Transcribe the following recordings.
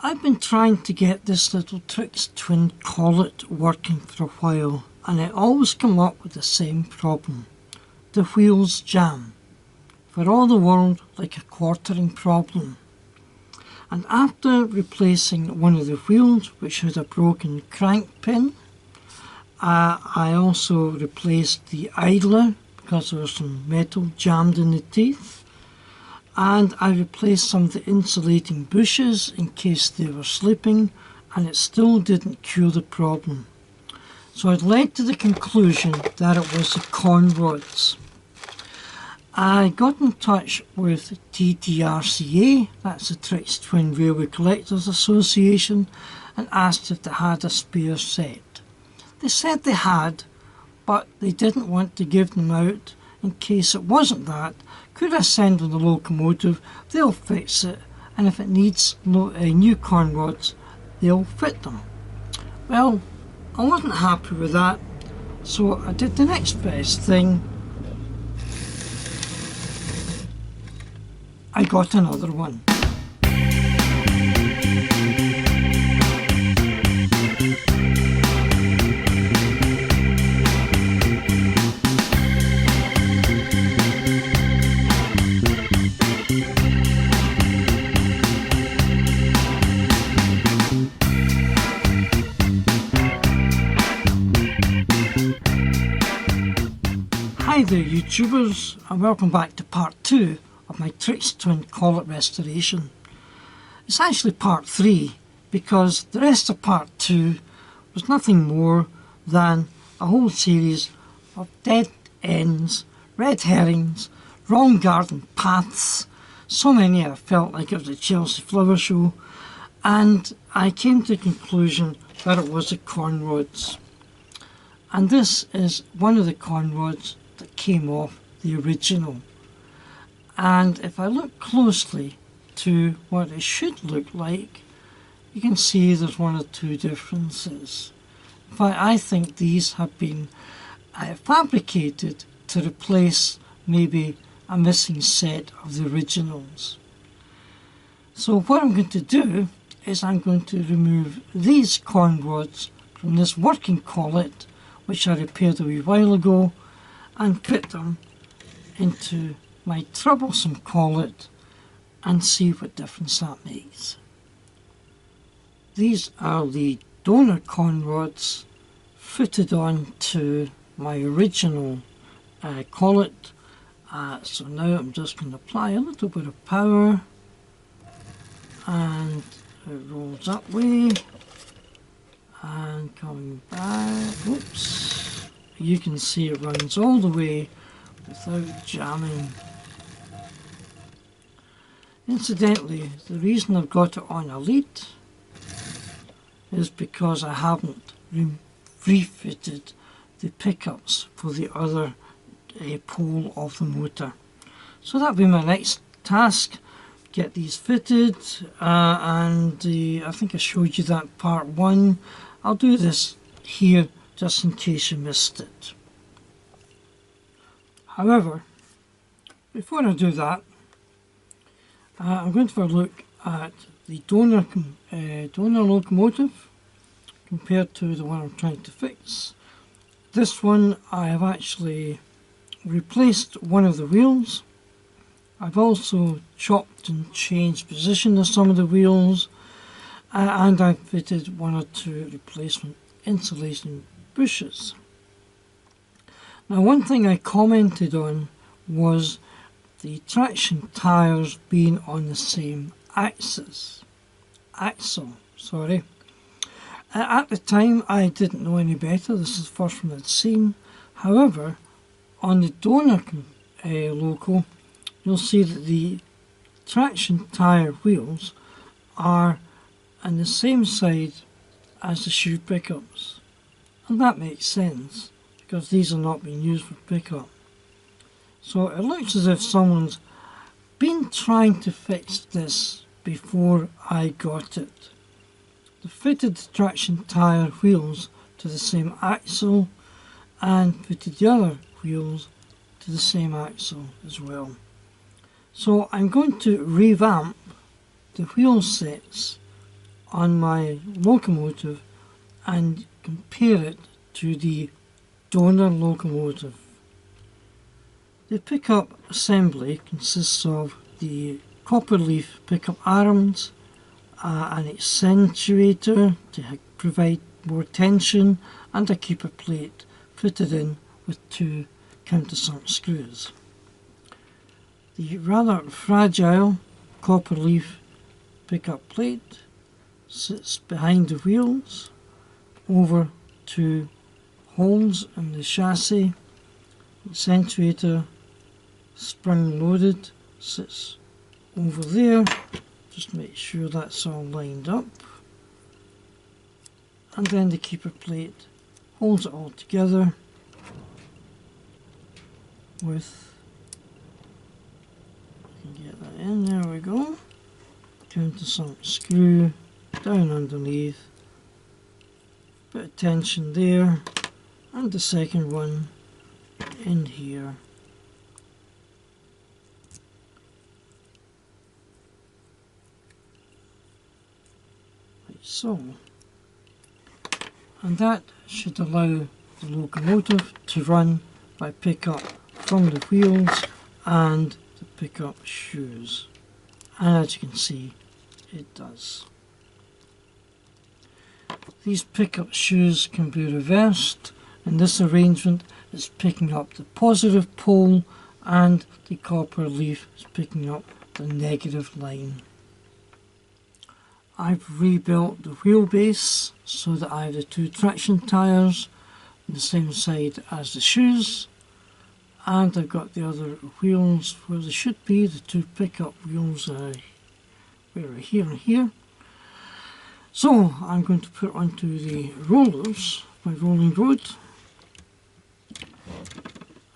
I've been trying to get this little Trix Twin Collette working for a while, and I always come up with the same problem. The wheels jam. For all the world like a quartering problem. And after replacing one of the wheels, which had a broken crank pin, I also replaced the idler because there was some metal jammed in the teeth, and I replaced some of the insulating bushes in case they were slipping, and it still didn't cure the problem. So I'd led to the conclusion that it was the conrods. I got in touch with TTRCA, that's the Trix Twin Railway Collectors Association, and asked if they had a spare set. They said they had, but they didn't want to give them out in case it wasn't that. Could I send them the locomotive? They'll fix it, and if it needs new conrods, they'll fit them. Well, I wasn't happy with that, so I did the next best thing. I got another one. Hi there YouTubers, and welcome back to part 2 of my Trix Twin Collette restoration. It's actually part 3 because the rest of part 2 was nothing more than a whole series of dead ends, red herrings, wrong garden paths, so many I felt like it was a Chelsea flower show, and I came to the conclusion that it was the conrods. And this is one of the conrods that came off the original. And if I look closely to what it should look like, you can see there's one or two differences. In fact, I think these have been fabricated to replace maybe a missing set of the originals. So what I'm going to do is I'm going to remove these conrods from this working collet, which I repaired a wee while ago, and put them into my troublesome collet and see what difference that makes. These are the donor conrods fitted on to my original collet. So now I'm just going to apply a little bit of power, and it rolls that way and coming back. Oops. You can see it runs all the way without jamming. Incidentally, the reason I've got it on a lead is because I haven't refitted the pickups for the other pole of the motor. So that'll be my next task, get these fitted, and I think I showed you that part 1. I'll do this here just in case you missed it. However, before I do that, I'm going to have a look at the donor locomotive compared to the one I'm trying to fix. This one I have actually replaced one of the wheels. I've also chopped and changed position of some of the wheels, and I've fitted one or two replacement insulation bushes. Now, one thing I commented on was the traction tyres being on the same axle. At the time I didn't know any better, this is the first one I'd seen. However, on the donor loco, you'll see that the traction tyre wheels are on the same side as the shoe pickups. And that makes sense, because these are not being used for pickup. So it looks as if someone's been trying to fix this before I got it. They fitted the traction tyre wheels to the same axle and fitted the other wheels to the same axle as well. So I'm going to revamp the wheel sets on my locomotive and compare it to the donor locomotive. The pickup assembly consists of the copper leaf pickup arms, an accentuator to provide more tension, and a keeper plate fitted in with 2 countersunk screws. The rather fragile copper leaf pickup plate sits behind the wheels over 2 holes in the chassis. Accentuator, spring loaded, sits over there. Just make sure that's all lined up. And then the keeper plate holds it all together with, I can get that in, there we go. Countersunk screw down underneath, bit of tension there, and the second one in here. Like so. And that should allow the locomotive to run by pickup from the wheels and the pickup shoes. And as you can see, it does. These pickup shoes can be reversed. In this arrangement, it's picking up the positive pole and the copper leaf is picking up the negative line. I've rebuilt the wheelbase so that I have the 2 traction tyres on the same side as the shoes, and I've got the other wheels where they should be, the 2 pickup wheels where are here and here. So I'm going to put onto the rollers my rolling road.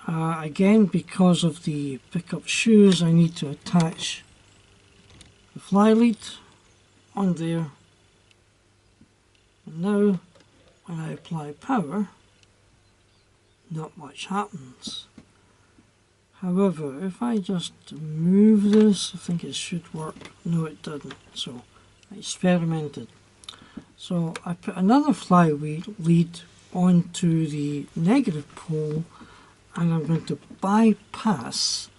Again, because of the pickup shoes, I need to attach the fly lead on there. And now when I apply power, not much happens. However, if I just move this, I think it should work. No, it doesn't. So I experimented. So I put another fly lead onto the negative pole, and I'm going to bypass,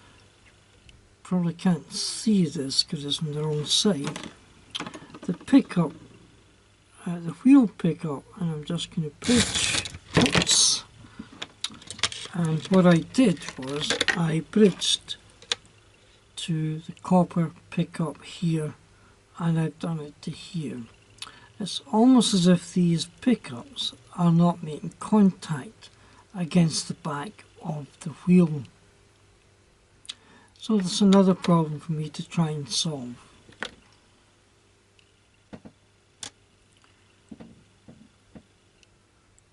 probably can't see this because it's on the wrong side, the pickup, the wheel pickup, and I'm just going to bridge. Oops. And what I did was I bridged to the copper pickup here, and I've done it to here. It's almost as if these pickups are not making contact against the back of the wheel. So that's another problem for me to try and solve.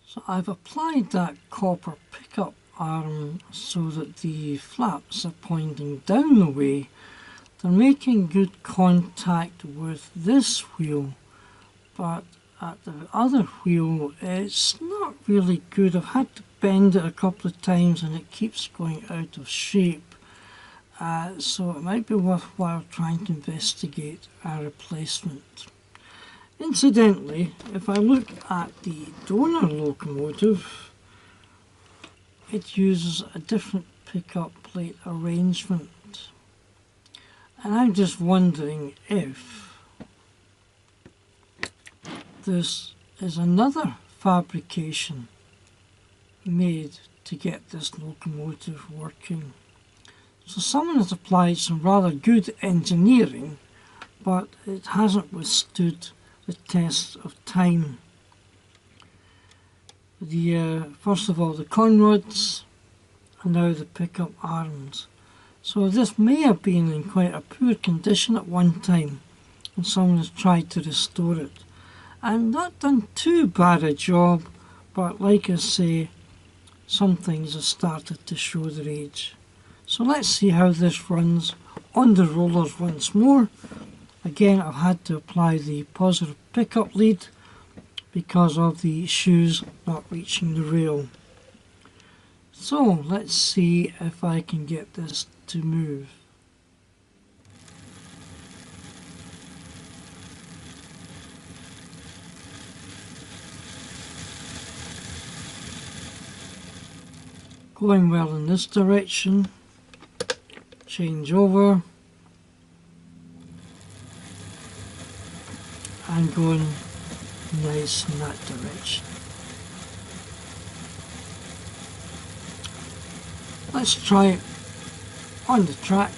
So I've applied that copper pickup arm so that the flaps are pointing down the way. They're making good contact with this wheel, but at the other wheel it's not really good. I've had to bend it a couple of times and it keeps going out of shape. So it might be worthwhile trying to investigate a replacement. Incidentally, if I look at the donor locomotive, it uses a different pickup plate arrangement. And I'm just wondering if this is another fabrication made to get this locomotive working. So someone has applied some rather good engineering, but it hasn't withstood the test of time. First of all, the conrods, and now the pickup arms. So this may have been in quite a poor condition at one time, and someone has tried to restore it. And not done too bad a job, but like I say, some things have started to show their age. So let's see how this runs on the rollers once more. Again, I've had to apply the positive pickup lead because of the shoes not reaching the rail. So let's see if I can get this to move. going well in this direction, change over, and going nice in that direction. Let's try it on the track.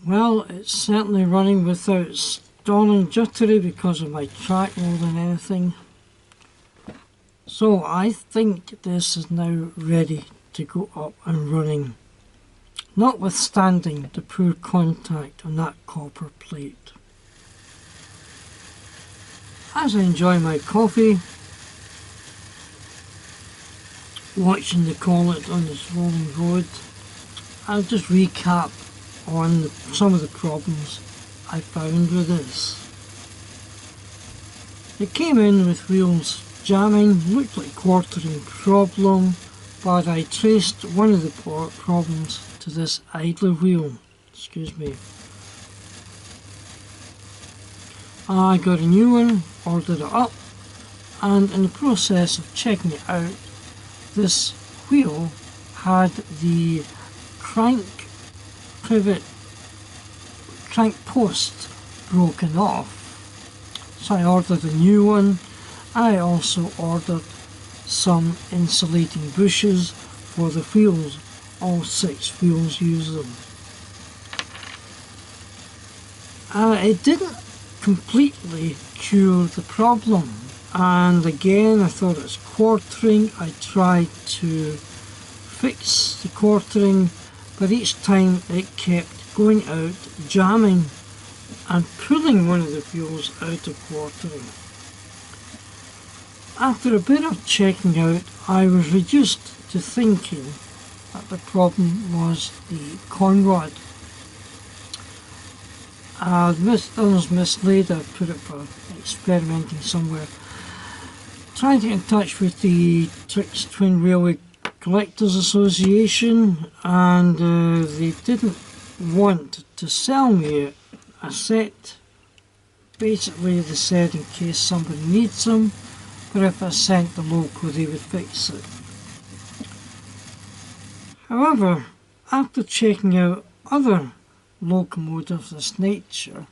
Well, it's certainly running without stalling jittery because of my track more than anything. So I think this is now ready to go up and running, notwithstanding the poor contact on that copper plate. As I enjoy my coffee, watching the Collett on this rolling road, I'll just recap on some of the problems I found with this. It came in with wheels jamming, looked like quartering problem, but I traced one of the problems to this idler wheel. Excuse me. I got a new one, ordered it up, and in the process of checking it out, this wheel had the crank post broken off, so I ordered a new one. I also ordered some insulating bushes for the wheels. All 6 wheels use them. It didn't completely cure the problem, and again I thought it's quartering. I tried to fix the quartering, but each time it kept going out, jamming and pulling one of the wheels out of quartering. After a bit of checking out, I was reduced to thinking that the problem was the conrod. Others mislaid, I put it for experimenting somewhere. Trying to get in touch with the Trix Twin Railway Collectors Association, and they didn't want to sell me a set. Basically they said in case somebody needs them, but if I sent the loco they would fix it. However, after checking out other locomotives of this nature,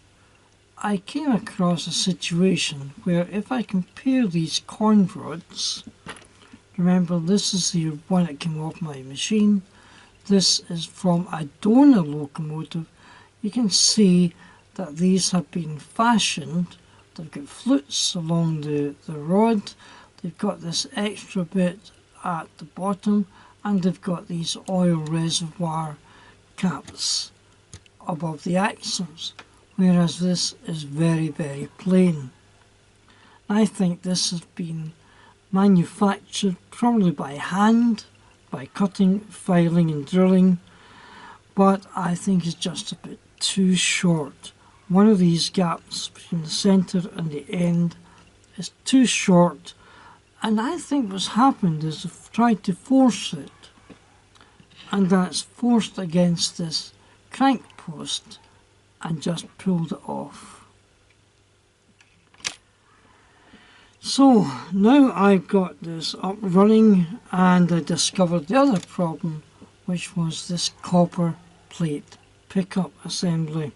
I came across a situation where if I compare these conrods, remember this is the one that came off my machine, this is from a donor locomotive, you can see that these have been fashioned. They've got flutes along the rod, they've got this extra bit at the bottom, and they've got these oil reservoir caps above the axles, whereas this is very, very plain. I think this has been manufactured probably by hand, by cutting, filing and drilling, but I think it's just a bit too short. One of these gaps between the centre and the end is too short, and I think what's happened is they've tried to force it, and that's forced against this crank post and just pulled it off. So now I've got this up running, and I discovered the other problem, which was this copper plate pickup assembly.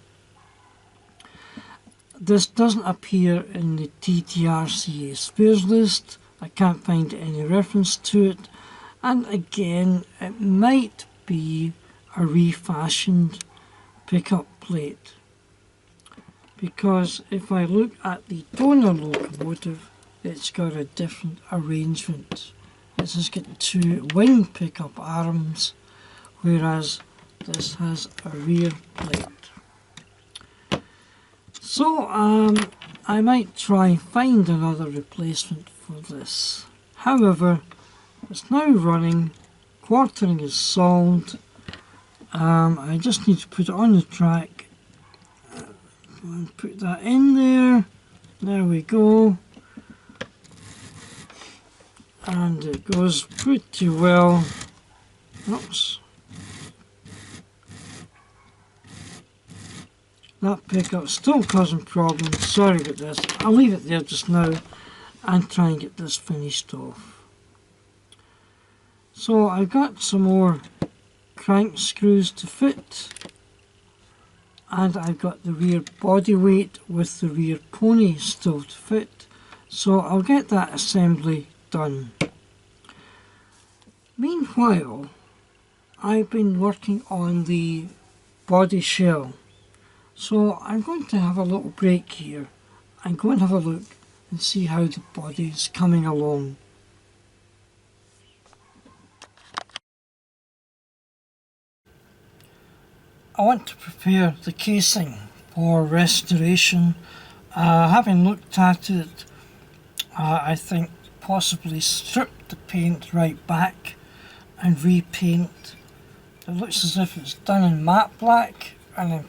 This doesn't appear in the TTRCA spares list. I can't find any reference to it, and again it might be a refashioned pickup plate, because if I look at the donor locomotive, it's got a different arrangement. This has got 2 wing pickup arms, whereas this has a rear plate. So I might try and find another replacement for this. However, It's now running, quartering is solved. I just need to put it on the track and put that in there. There we go. And it goes pretty well. Oops. That pickup's still causing problems. Sorry about this. I'll leave it there just now and try and get this finished off. So I've got some more crank screws to fit, and I've got the rear body weight with the rear pony still to fit, so I'll get that assembly done. Meanwhile, I've been working on the body shell, so I'm going to have a little break here and go and have a look and see how the body is coming along. I want to prepare the casing for restoration. Having looked at it, I think possibly strip the paint right back and repaint. It looks as if it's done in matte black, and then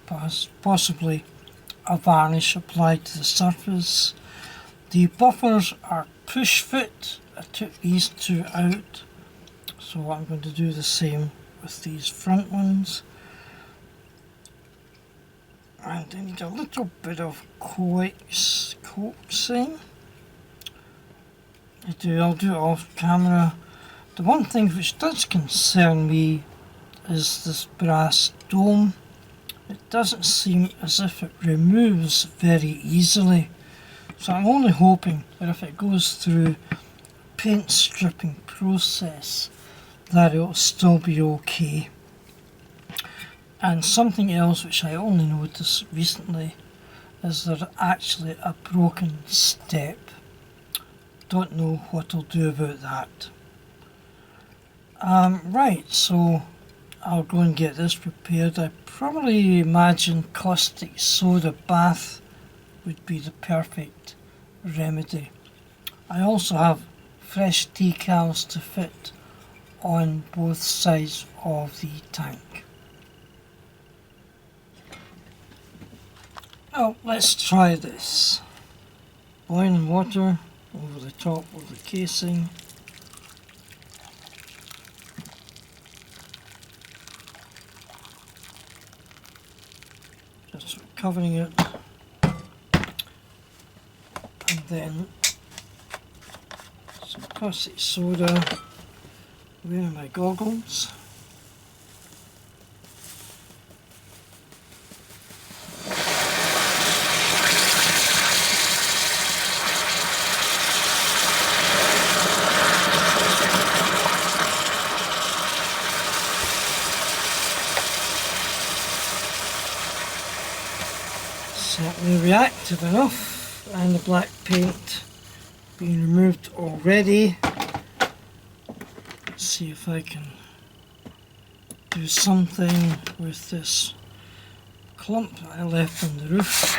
possibly a varnish applied to the surface. The buffers are push fit. I took these two out, so I'm going to do the same with these front ones. And I need a little bit of coaxing. I'll do it off camera. The one thing which does concern me is this brass dome. It doesn't seem as if it removes very easily. So I'm only hoping that if it goes through a paint stripping process that it will still be okay. And something else which I only noticed recently is there's actually a broken step. Don't know what I'll do about that. Right, so I'll go and get this prepared. I probably imagine caustic soda bath would be the perfect remedy. I also have fresh decals to fit on both sides of the tank. Now let's try this. Boiling water over the top of the casing. Just covering it. And then some caustic soda. Where are my goggles? Certainly reactive enough, and the black paint being removed already. Let's see if I can do something with this clump that I left on the roof.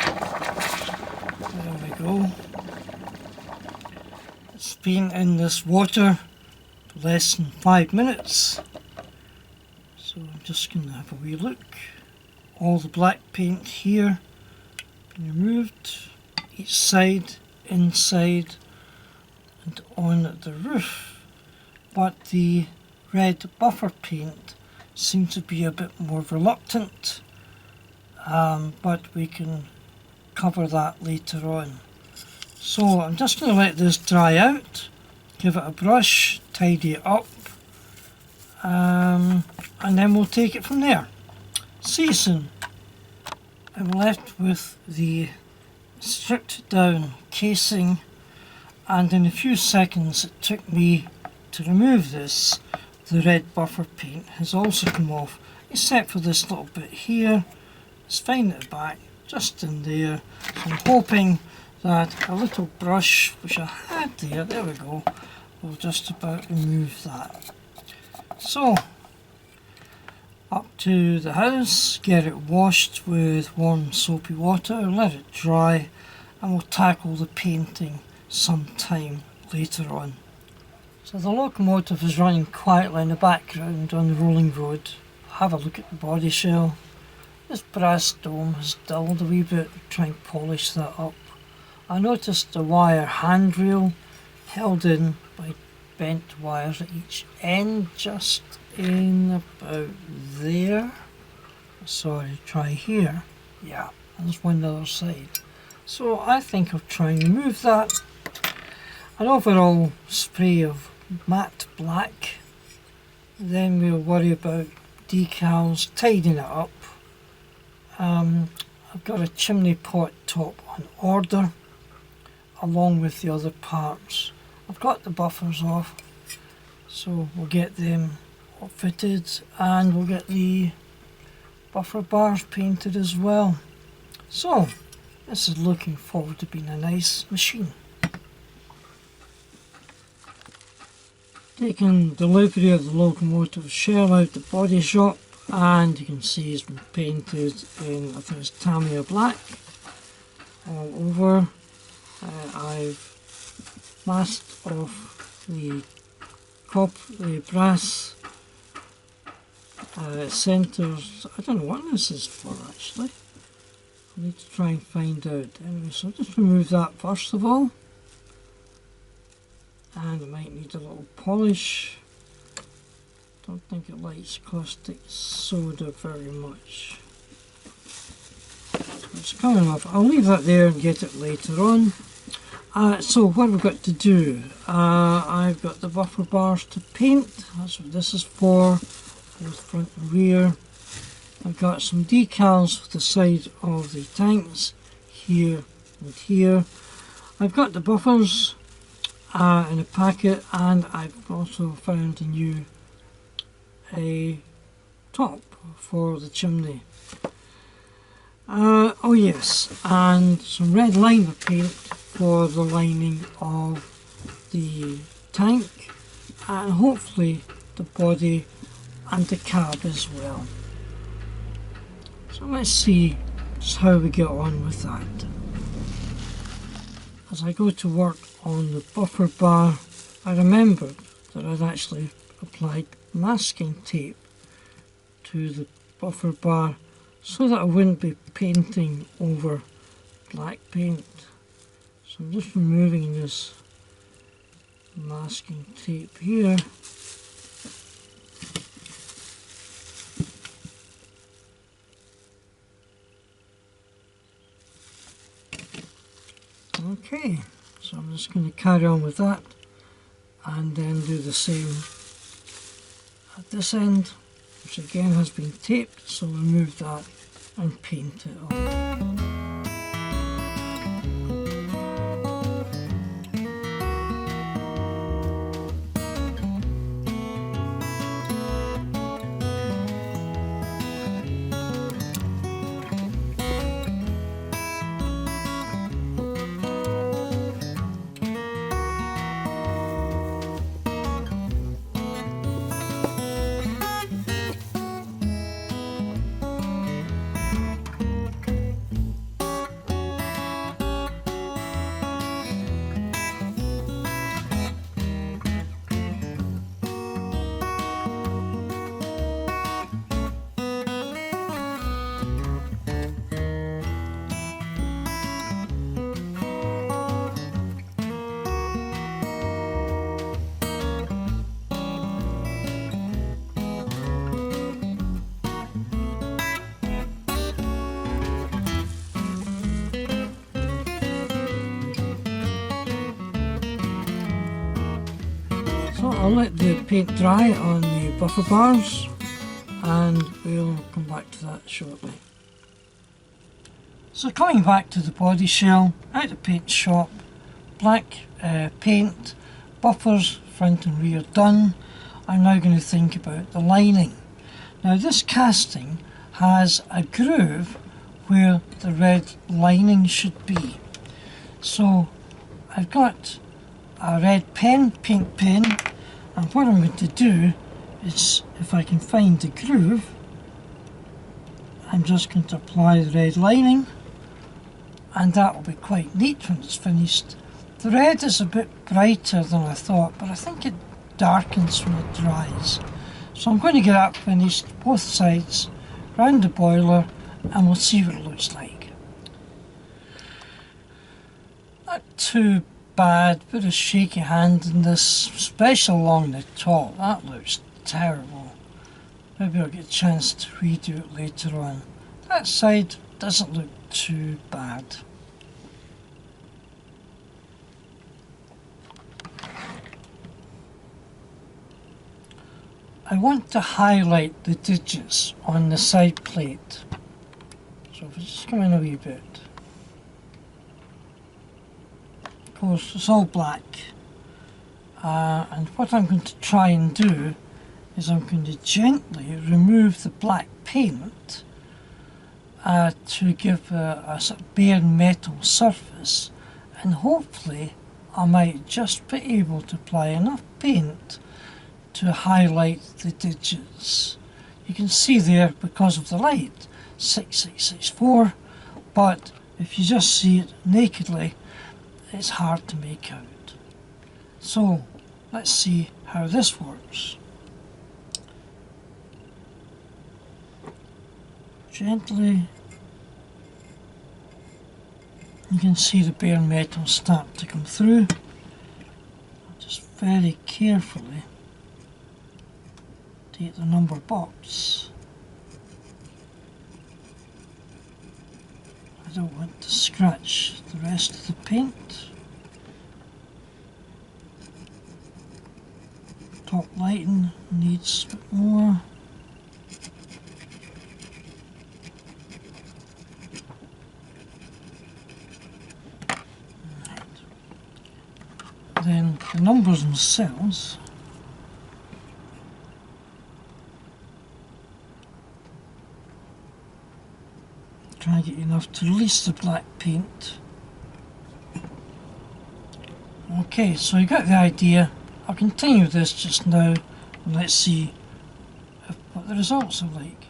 There we go. It's been in this water for less than 5 minutes, so I'm just going to have a wee look. All the black paint here removed, each side, inside and on the roof, but the red buffer paint seems to be a bit more reluctant, but we can cover that later on. So I'm just going to let this dry out, give it a brush, tidy it up, and then we'll take it from there. See you soon. I'm left with the stripped down casing, and in a few seconds it took me to remove this. The red buffer paint has also come off, except for this little bit here. It's fine at the back, just in there. I'm hoping that a little brush which I had there we go, will just about remove that. So up to the house, get it washed with warm soapy water, let it dry, and we'll tackle the painting sometime later on. So the locomotive is running quietly in the background on the rolling road. Have a look at the body shell. This brass dome has dulled a wee bit, trying to polish that up. I noticed the wire handrail held in by bent wires at each end, just in about there. Sorry, try here. Yeah, there's one the other side. So I think I'll try and remove that. An overall spray of matte black. Then we'll worry about decals, tidying it up. I've got a chimney pot top on order, along with the other parts. I've got the buffers off, so we'll get them fitted, and we'll get the buffer bars painted as well. So this is looking forward to being a nice machine. Taking delivery of the locomotive shell out the body shop, and you can see it's been painted in, I think it's Tamiya black all over. I've masked off the brass centres. I don't know what this is for actually. I need to try and find out. Anyway, so I'll just remove that first of all. And it might need a little polish. Don't think it likes caustic soda very much. It's coming off. I'll leave that there and get it later on. So what we've got to do, I've got the buffer bars to paint. That's what this is for, both front and rear. I've got some decals for the side of the tanks, here and here. I've got the buffers in a packet, and I've also found a new top for the chimney. Oh yes, and some red liner paint for the lining of the tank, and hopefully the body and the cab as well. So let's see just how we get on with that. As I go to work on the buffer bar, I remembered that I'd actually applied masking tape to the buffer bar so that I wouldn't be painting over black paint. So I'm just removing this masking tape here. Okay, so I'm just going to carry on with that and then do the same at this end, which again has been taped, so remove that and paint it on. So I'll let the paint dry on the buffer bars and we'll come back to that shortly. So coming back to the body shell, out the paint shop, black paint, buffers front and rear done. I'm now going to think about the lining. Now this casting has a groove where the red lining should be. So I've got a red pen, pink pen, and what I'm going to do is, if I can find the groove, I'm just going to apply the red lining, and that will be quite neat when it's finished. The red is a bit brighter than I thought, but I think darkens when it dries. So I'm going to get that finished, both sides, round the boiler, and we'll see what it looks like. Not too bad, bit of shaky hand in this, especially along the top. That looks terrible. Maybe I'll get a chance to redo it later on. That side doesn't look too bad. I want to highlight the digits on the side plate. So if I just come in a wee bit. Of course, it's all black. And what I'm going to try and do is I'm going to gently remove the black paint to give a sort of bare metal surface, and hopefully I might just be able to apply enough paint to highlight the digits. You can see there, because of the light, 6664, but if you just see it nakedly, it's hard to make out. So let's see how this works. Gently, you can see the bare metal start to come through. Just very carefully take the number box. I don't want to scratch the rest of the paint. Top lighting needs a bit more. Then the numbers themselves, try and get enough to release the black paint. Okay, so you got the idea. I'll continue this just now and let's see what the results are like.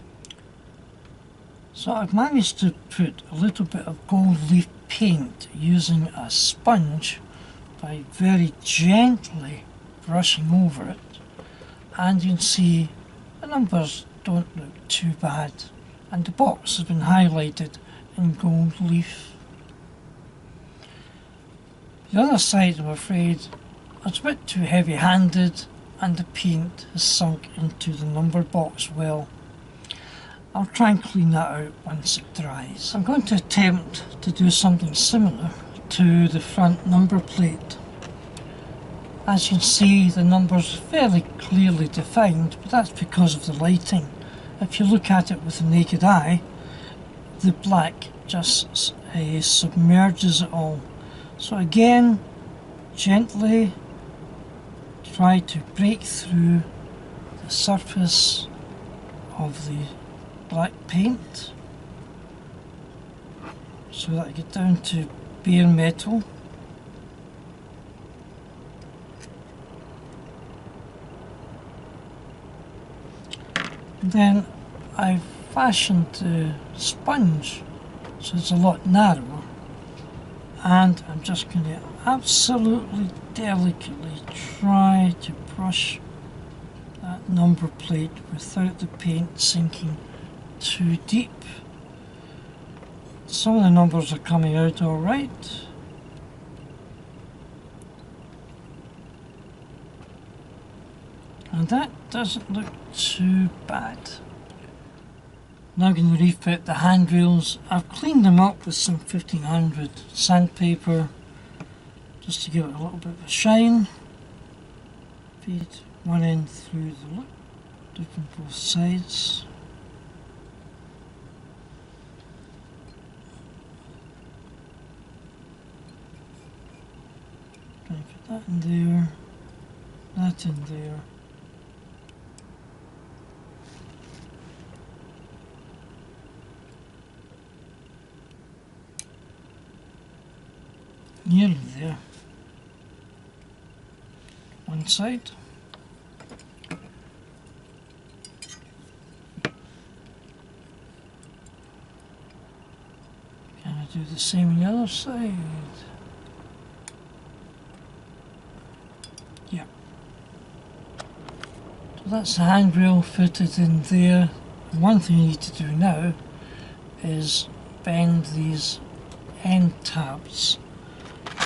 So I've managed to put a little bit of gold leaf paint using a sponge by very gently brushing over it, and you can see the numbers don't look too bad, and the box has been highlighted in gold leaf. The other side, I'm afraid, is a bit too heavy-handed and the paint has sunk into the number box well. I'll try and clean that out once it dries. I'm going to attempt to do something similar to the front number plate. As you can see, the numbers are fairly clearly defined, but that's because of the lighting. If you look at it with the naked eye, the black just submerges it all. So again, gently try to break through the surface of the black paint so that I get down to bare metal. And then I've fashioned the sponge so it's a lot narrower, and I'm just going to absolutely delicately try to brush that number plate without the paint sinking too deep. Some of the numbers are coming out all right. And that doesn't look too bad. Now I'm going to refit the handrails. I've cleaned them up with some 1500 sandpaper just to give it a little bit of a shine. Feed one end through the loop, doing both sides. Try and put that in there, that in there. Nearly there. One side. Can I do the same on the other side? Yeah. So that's the handrail fitted in there. And one thing you need to do now is bend these end tabs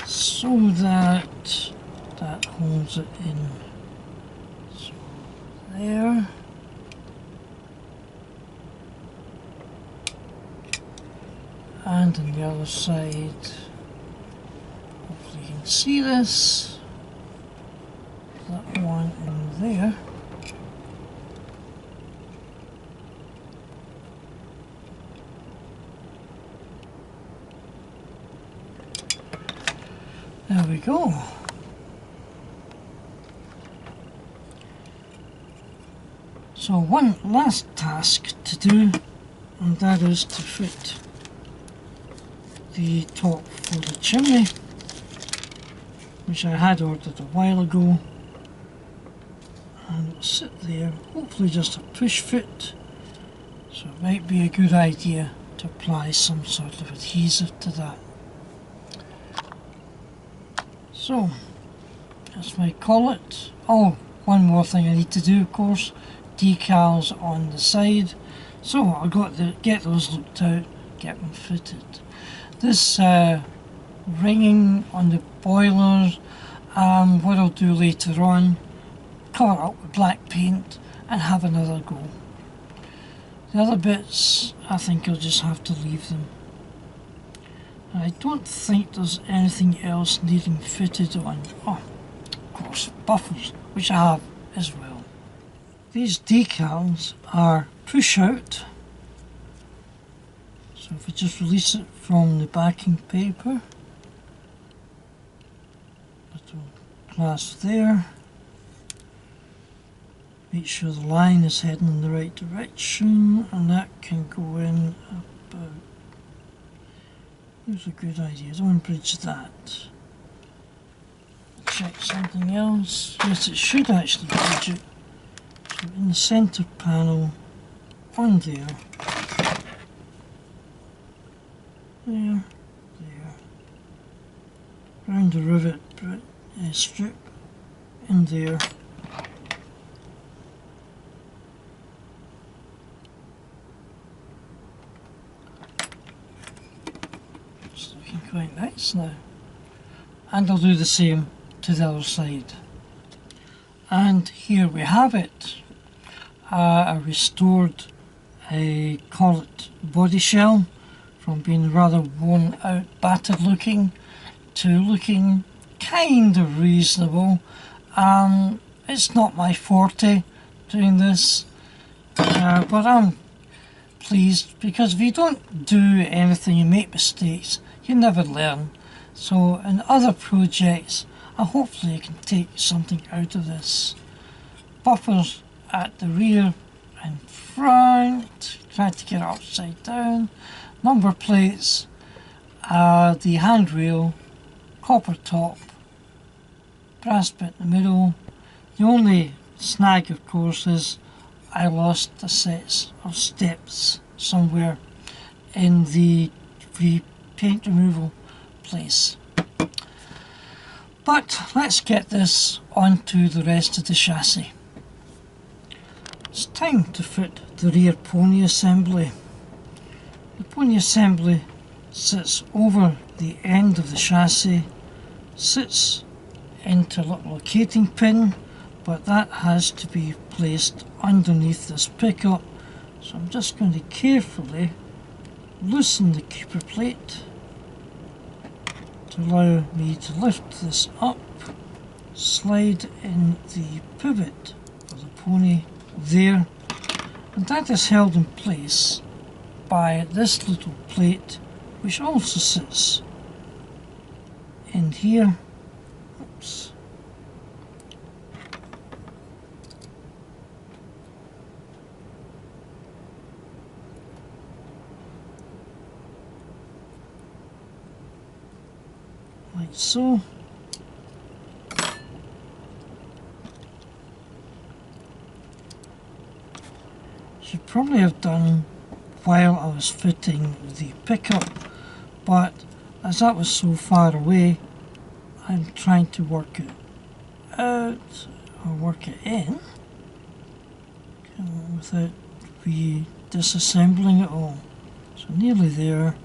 so that that holds it in. So there. And on the other side, hopefully you can see this. That one in there. There we go. So one last task to do, and that is to fit the top for the chimney, which I had ordered a while ago, and it'll sit there, hopefully just a push fit, so it might be a good idea to apply some sort of adhesive to that. So, that's my Collett. Oh, one more thing I need to do, of course, decals on the side. So I've got to get those looked out, get them fitted. This ringing on the boilers, what I'll do later on, cover up with black paint and have another go. The other bits, I think I'll just have to leave them. I don't think there's anything else needing fitted on. Oh, of course, buffers, which I have as well. These decals are push out. So if I just release it from the backing paper, little clasp there. Make sure the line is heading in the right direction, and that can go in about. Here's a good idea, don't bridge that. Check something else. Yes, it should actually bridge it. So in the centre panel, on there, there, round the rivet strip, in there. Quite nice now, and I'll do the same to the other side. And here we have it, a restored Collett body shell from being rather worn out, battered looking, to looking kind of reasonable. It's not my forte doing this, but I'm pleased, because if you don't do anything, you make mistakes, you never learn. So in other projects, hopefully I can take something out of this. Buffers at the rear and front, try to get it upside down. Number plates, the handrail, copper top, brass bit in the middle. The only snag, of course, is I lost a set of steps somewhere in the paint removal place. But let's get this onto the rest of the chassis. It's time to fit the rear pony assembly. The pony assembly sits over the end of the chassis, sits into a little locating pin, but that has to be placed underneath this pickup. So I'm just going to carefully loosen the keeper plate to allow me to lift this up, slide in the pivot of the pony there, and that is held in place by this little plate, which also sits in here. Oops. Like so. Should probably have done while I was fitting the pickup, but as that was so far away, I'm trying to work it out, or work it in. without disassembling it all. So nearly there,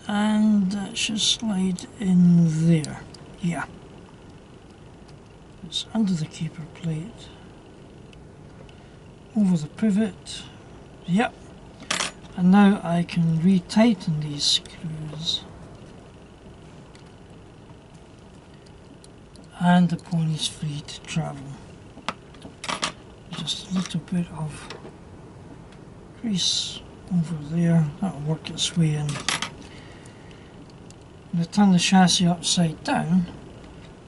and that should slide in there. Yeah, it's under the keeper plate, over the pivot. Yep, and now I can retighten these screws, and the pony's free to travel. Just a little bit of grease over there, that'll work its way in. When I turn the chassis upside down,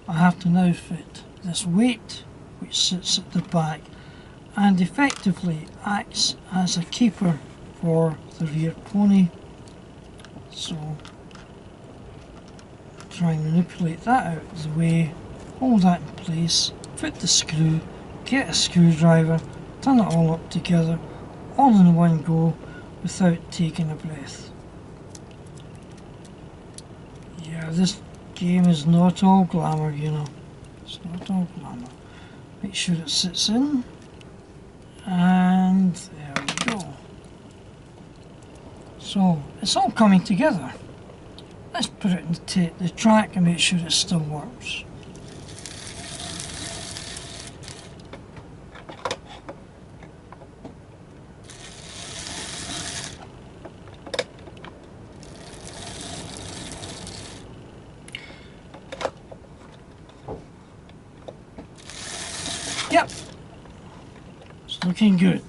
I have to now fit this weight which sits at the back and effectively acts as a keeper for the rear pony. So try and manipulate that out of the way, hold that in place, fit the screw, get a screwdriver, turn it all up together, all in one go without taking a breath. Yeah, this game is not all glamour, you know. It's not all glamour. Make sure it sits in, and there we go. So it's all coming together. Let's put it in the track and make sure it still works. Yep, it's looking good.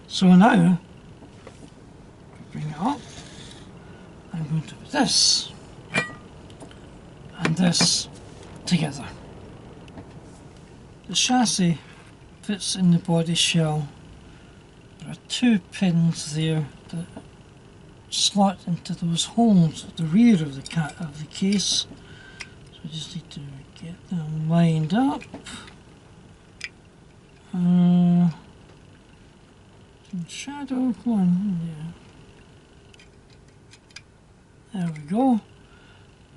So now, bring it up, I'm going to put this and this together. The chassis fits in the body shell. There are two pins there that slot into those holes at the rear of the case. So I just need to get them lined up. Shadow one, yeah. There we go.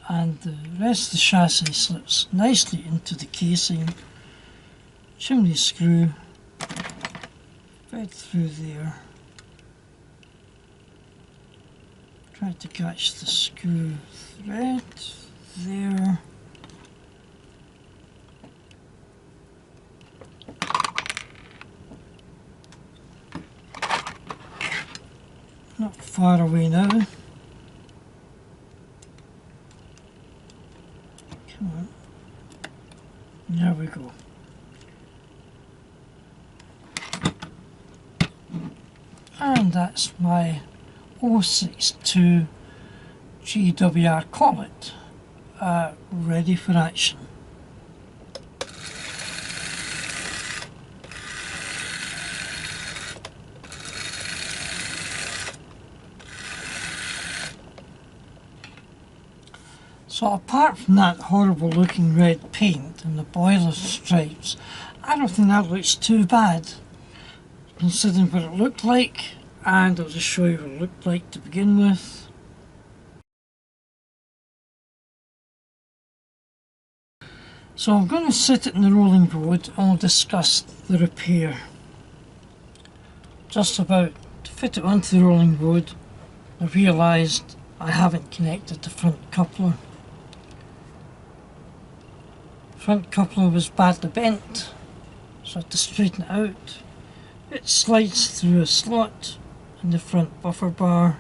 And the rest of the chassis slips nicely into the casing. Chimney screw right through there. Try to catch the screw thread there. Not far away now. Come on. There we go. And that's my 062 GWR Collett ready for action. So apart from that horrible looking red paint and the boiler stripes, I don't think that looks too bad, considering what it looked like, and I'll just show you what it looked like to begin with. So I'm going to sit it in the rolling board and we'll discuss the repair. Just about to fit it onto the rolling board, I realised I haven't connected the front coupler. Front coupler was badly bent, so I had to straighten it out. It slides through a slot in the front buffer bar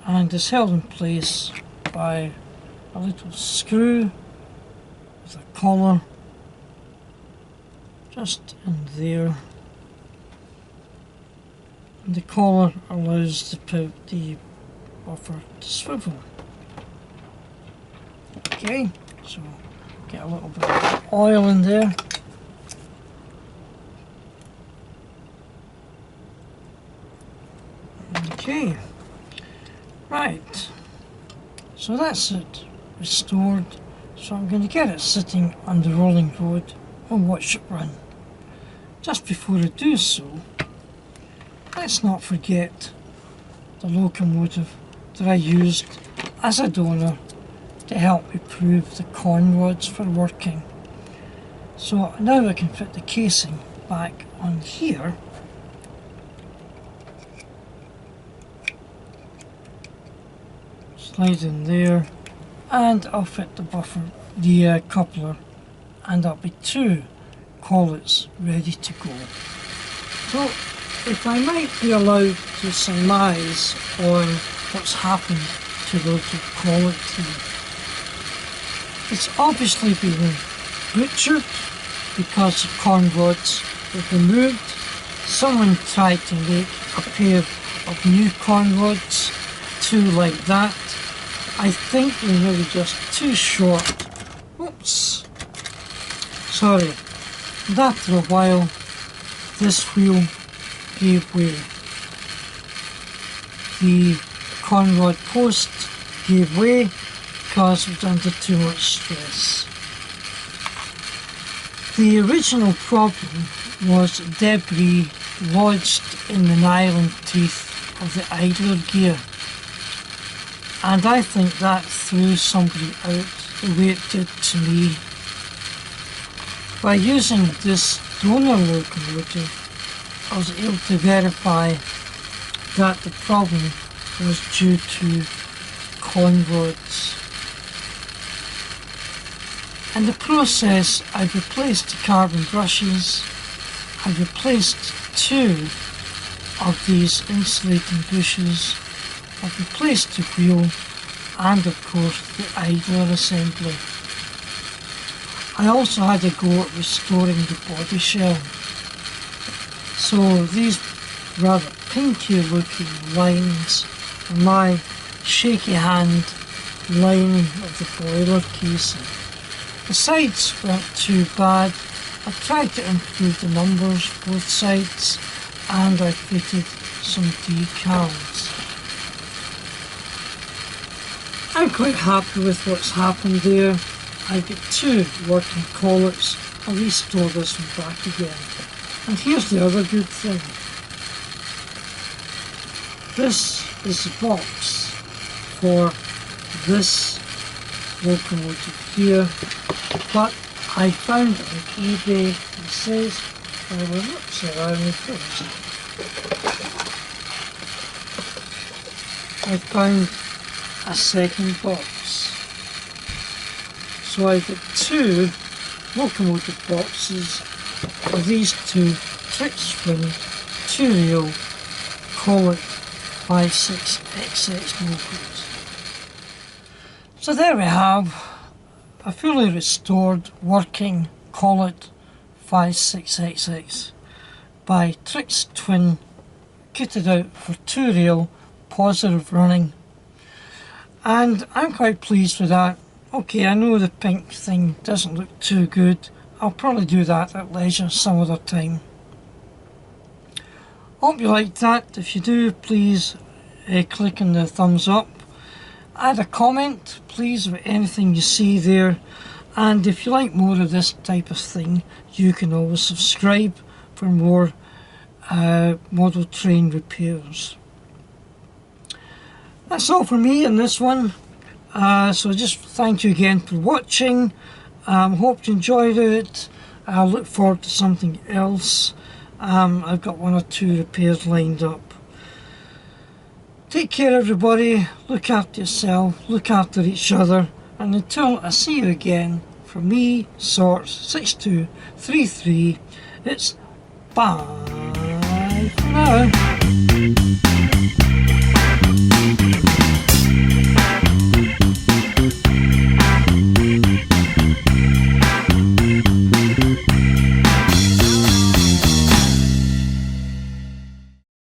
and is held in place by a little screw with a collar just in there. And the collar allows the buffer to swivel. Okay, so get a little bit of oil in there. Okay, right, so that's it restored. So I'm going to get it sitting on the rolling board and watch it run. Just before I do so, let's not forget the locomotive that I used as a donor to help me prove the conrods for working. So now I can fit the casing back on here. Slide in there, and I'll fit the buffer, the coupler, and that'll be 2 Colletts ready to go. So, if I might be allowed to surmise on what's happened to the little Collett here, it's obviously been butchered because the conrods were removed. Someone tried to make a pair of new conrods, 2 like that. I think they were just too short. Oops. Sorry. And after a while, this wheel gave way. The conrod post gave way because it was under too much stress. The original problem was debris lodged in the nylon teeth of the idler gear, and I think that threw somebody out the way it did to me. By using this donor locomotive, I was able to verify that the problem was due to conrods. In the process, I've replaced the carbon brushes, I've replaced 2 of these insulating bushes, I've replaced the wheel, and of course the idler assembly. I also had a go at restoring the body shell. So these rather pinky looking lines are my shaky hand lining of the boiler casing. The sides weren't too bad. I tried to improve the numbers both sides, and I fitted some decals. I'm quite happy with what's happened there. I've got 2 working Colletts. I'll restore this one back again. And here's the other good thing. This is the box for this locomotive here, but I found it on eBay. It says, well, looks around me first. I found a second box. So I've got 2 locomotive boxes of these 2 Trix Twin 2-reel Collett 56XX locos. So there we have a fully restored working Collett 56XX by Trix Twin, kitted out for 2-reel positive running, and I'm quite pleased with that. Okay, I know the pink thing doesn't look too good. I'll probably do that at leisure some other time. Hope you liked that. If you do, please click on the thumbs up. Add a comment, please, with anything you see there. And if you like more of this type of thing, you can always subscribe for more model train repairs. That's all for me in this one. So just thank you again for watching. Hope you enjoyed it. I'll look forward to something else. I've got 1 or 2 repairs lined up. Take care everybody, look after yourself, look after each other, and until I see you again, from me, Sorts 6233, it's bye for now.